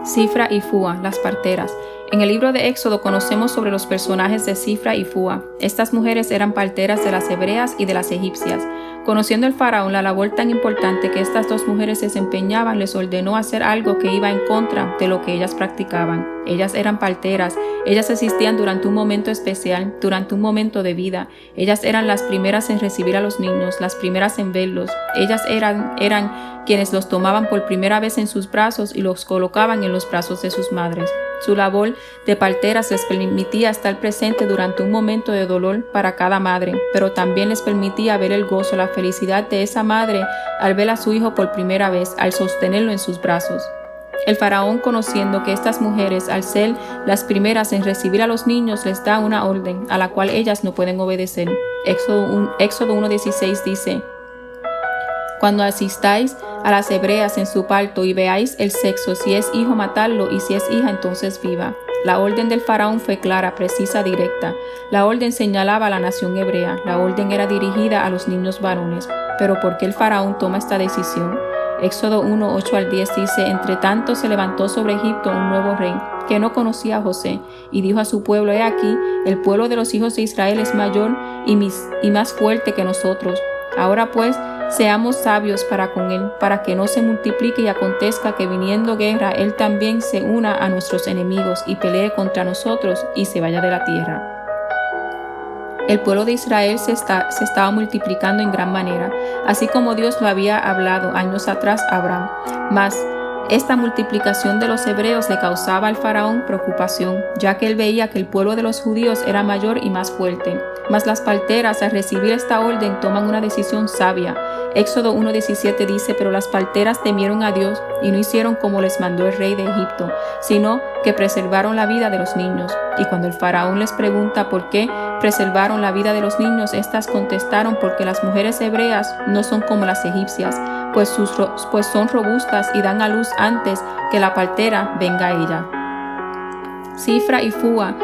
Sifra y Fúa, las parteras. En el libro de Éxodo conocemos sobre los personajes de Sifra y Fúa. Estas mujeres eran parteras de las hebreas y de las egipcias. Conociendo el faraón la labor tan importante que estas dos mujeres desempeñaban, les ordenó hacer algo que iba en contra de lo que ellas practicaban. Ellas eran parteras, ellas existían durante un momento especial, durante un momento de vida. Ellas eran las primeras en recibir a los niños, las primeras en verlos. Ellas eran quienes los tomaban por primera vez en sus brazos y los colocaban en los brazos de sus madres. Su labor de parteras les permitía estar presente durante un momento de dolor para cada madre, pero también les permitía ver el gozo, la felicidad de esa madre al ver a su hijo por primera vez, al sostenerlo en sus brazos. El faraón, conociendo que estas mujeres, al ser las primeras en recibir a los niños, les da una orden a la cual ellas no pueden obedecer. Éxodo 1:16 dice: Cuando asistáis a las hebreas en su parto y veáis el sexo, si es hijo, matadlo, y si es hija, entonces viva. La orden del faraón fue clara, precisa, directa. La orden señalaba a la nación hebrea. La orden era dirigida a los niños varones. Pero ¿por qué el faraón toma esta decisión? Éxodo 1:8-10 dice: Entre tanto se levantó sobre Egipto un nuevo rey, que no conocía a José, y dijo a su pueblo: He aquí, el pueblo de los hijos de Israel es mayor y más fuerte que nosotros. Ahora pues, seamos sabios para con él, para que no se multiplique y acontezca que viniendo guerra, él también se una a nuestros enemigos y pelee contra nosotros y se vaya de la tierra. El pueblo de Israel se estaba multiplicando en gran manera, así como Dios lo había hablado años atrás a Abraham. Mas esta multiplicación de los hebreos le causaba al faraón preocupación, ya que él veía que el pueblo de los judíos era mayor y más fuerte. Mas las parteras, al recibir esta orden, toman una decisión sabia. Éxodo 1:17 dice: Pero las parteras temieron a Dios y no hicieron como les mandó el rey de Egipto, sino que preservaron la vida de los niños. Y cuando el faraón les pregunta por qué preservaron la vida de los niños, estas contestaron: Porque las mujeres hebreas no son como las egipcias, pues son robustas y dan a luz antes que la partera venga a ella. Sifra y Fúa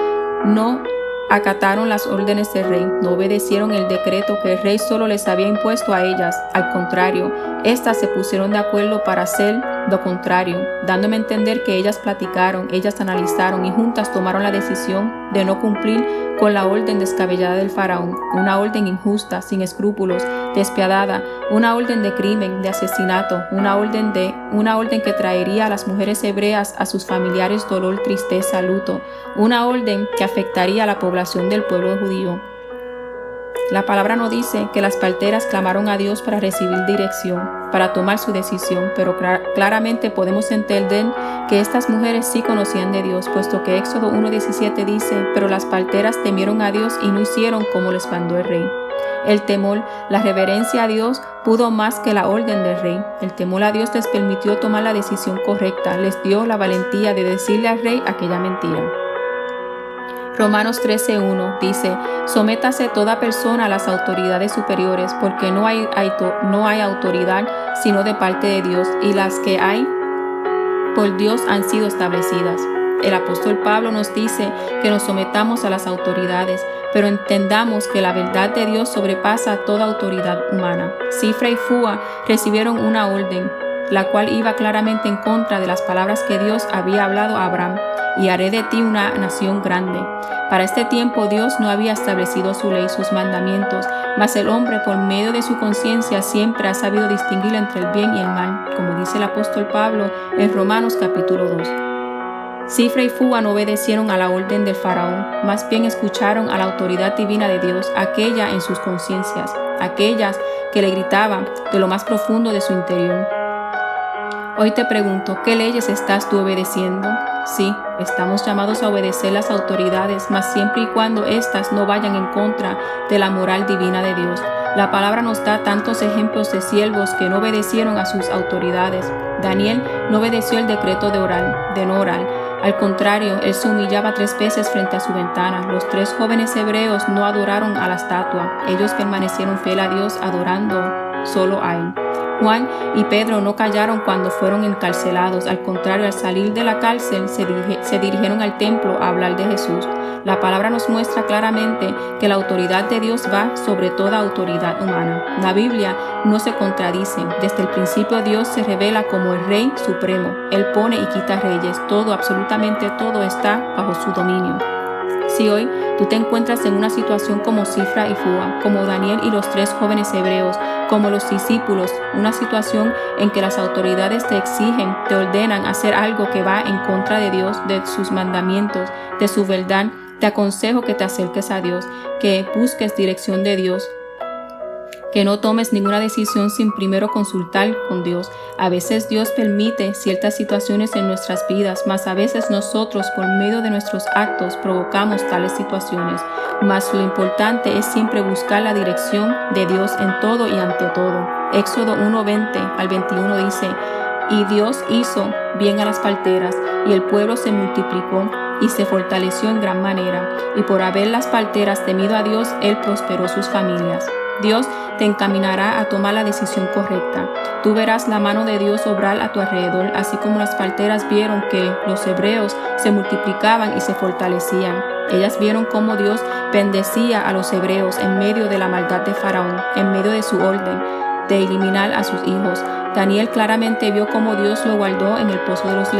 no acataron las órdenes del rey, no obedecieron el decreto que el rey solo les había impuesto a ellas. Al contrario, estas se pusieron de acuerdo para hacer lo contrario, dándome a entender que ellas platicaron, ellas analizaron y juntas tomaron la decisión de no cumplir con la orden descabellada del faraón, una orden injusta, sin escrúpulos, despiadada, una orden de crimen, de asesinato, una orden que traería a las mujeres hebreas, a sus familiares, dolor, tristeza, luto, una orden que afectaría a la población del pueblo judío. La palabra no dice que las parteras clamaron a Dios para recibir dirección, para tomar su decisión, pero claramente podemos entender que estas mujeres sí conocían de Dios, puesto que Éxodo 1:17 dice: Pero las parteras temieron a Dios y no hicieron como les mandó el rey. El temor, la reverencia a Dios pudo más que la orden del rey. El temor a Dios les permitió tomar la decisión correcta, les dio la valentía de decirle al rey aquella mentira. Romanos 13:1 dice: Sométase toda persona a las autoridades superiores, porque no hay autoridad sino de parte de Dios, y las que hay por Dios han sido establecidas. El apóstol Pablo nos dice que nos sometamos a las autoridades, pero entendamos que la verdad de Dios sobrepasa toda autoridad humana. Sifra y Fúa recibieron una orden, la cual iba claramente en contra de las palabras que Dios había hablado a Abraham: y haré de ti una nación grande. Para este tiempo Dios no había establecido su ley, sus mandamientos, mas el hombre por medio de su conciencia siempre ha sabido distinguir entre el bien y el mal, como dice el apóstol Pablo en Romanos capítulo 2. Sifra y Fúa no obedecieron a la orden del faraón, más bien escucharon a la autoridad divina de Dios, aquella en sus conciencias, aquellas que le gritaban de lo más profundo de su interior. Hoy te pregunto, ¿qué leyes estás tú obedeciendo? Sí, estamos llamados a obedecer las autoridades, mas siempre y cuando éstas no vayan en contra de la moral divina de Dios. La palabra nos da tantos ejemplos de siervos que no obedecieron a sus autoridades. Daniel no obedeció el decreto de no orar. Al contrario, él se humillaba 3 veces frente a su ventana. Los 3 jóvenes hebreos no adoraron a la estatua. Ellos permanecieron fieles a Dios, adorando solo a él. Juan y Pedro no callaron cuando fueron encarcelados. Al contrario, al salir de la cárcel se dirigieron al templo a hablar de Jesús. La palabra nos muestra claramente que la autoridad de Dios va sobre toda autoridad humana. La Biblia no se contradice. Desde el principio Dios se revela como el Rey Supremo. Él pone y quita reyes. Todo, absolutamente todo está bajo su dominio. Si hoy tú te encuentras en una situación como Cifra y Fúa, como Daniel y los 3 jóvenes hebreos, como los discípulos, una situación en que las autoridades te exigen, te ordenan hacer algo que va en contra de Dios, de sus mandamientos, de su verdad, te aconsejo que te acerques a Dios, que busques dirección de Dios, que no tomes ninguna decisión sin primero consultar con Dios. A veces Dios permite ciertas situaciones en nuestras vidas, mas a veces nosotros por medio de nuestros actos provocamos tales situaciones. Mas lo importante es siempre buscar la dirección de Dios en todo y ante todo. Éxodo 1:20 al 21 dice: Y Dios hizo bien a las parteras, y el pueblo se multiplicó y se fortaleció en gran manera, y por haber las parteras temido a Dios, Él prosperó sus familias. Dios te encaminará a tomar la decisión correcta. Tú verás la mano de Dios obrar a tu alrededor, así como las parteras vieron que los hebreos se multiplicaban y se fortalecían. Ellas vieron cómo Dios bendecía a los hebreos en medio de la maldad de Faraón, en medio de su orden de eliminar a sus hijos. Daniel claramente vio cómo Dios lo guardó en el pozo de los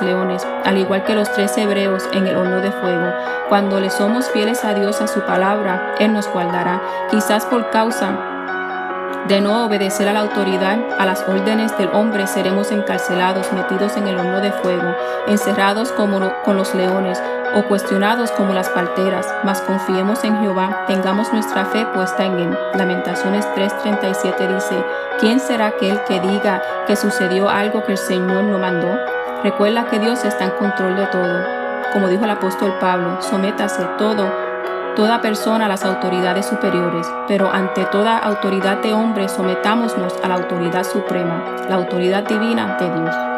leones, al igual que los 3 hebreos en el horno de fuego. Cuando le somos fieles a Dios, a su palabra, Él nos guardará. Quizás por causa de no obedecer a la autoridad, a las órdenes del hombre, seremos encarcelados, metidos en el horno de fuego, encerrados con los leones, o cuestionados como las parteras. Mas confiemos en Jehová, tengamos nuestra fe puesta en Él. Lamentaciones 3:37 dice: ¿Quién será aquel que diga que sucedió algo que el Señor no mandó? Recuerda que Dios está en control de todo. Como dijo el apóstol Pablo, sométase toda persona a las autoridades superiores, pero ante toda autoridad de hombre sometámonos a la autoridad suprema, la autoridad divina de Dios.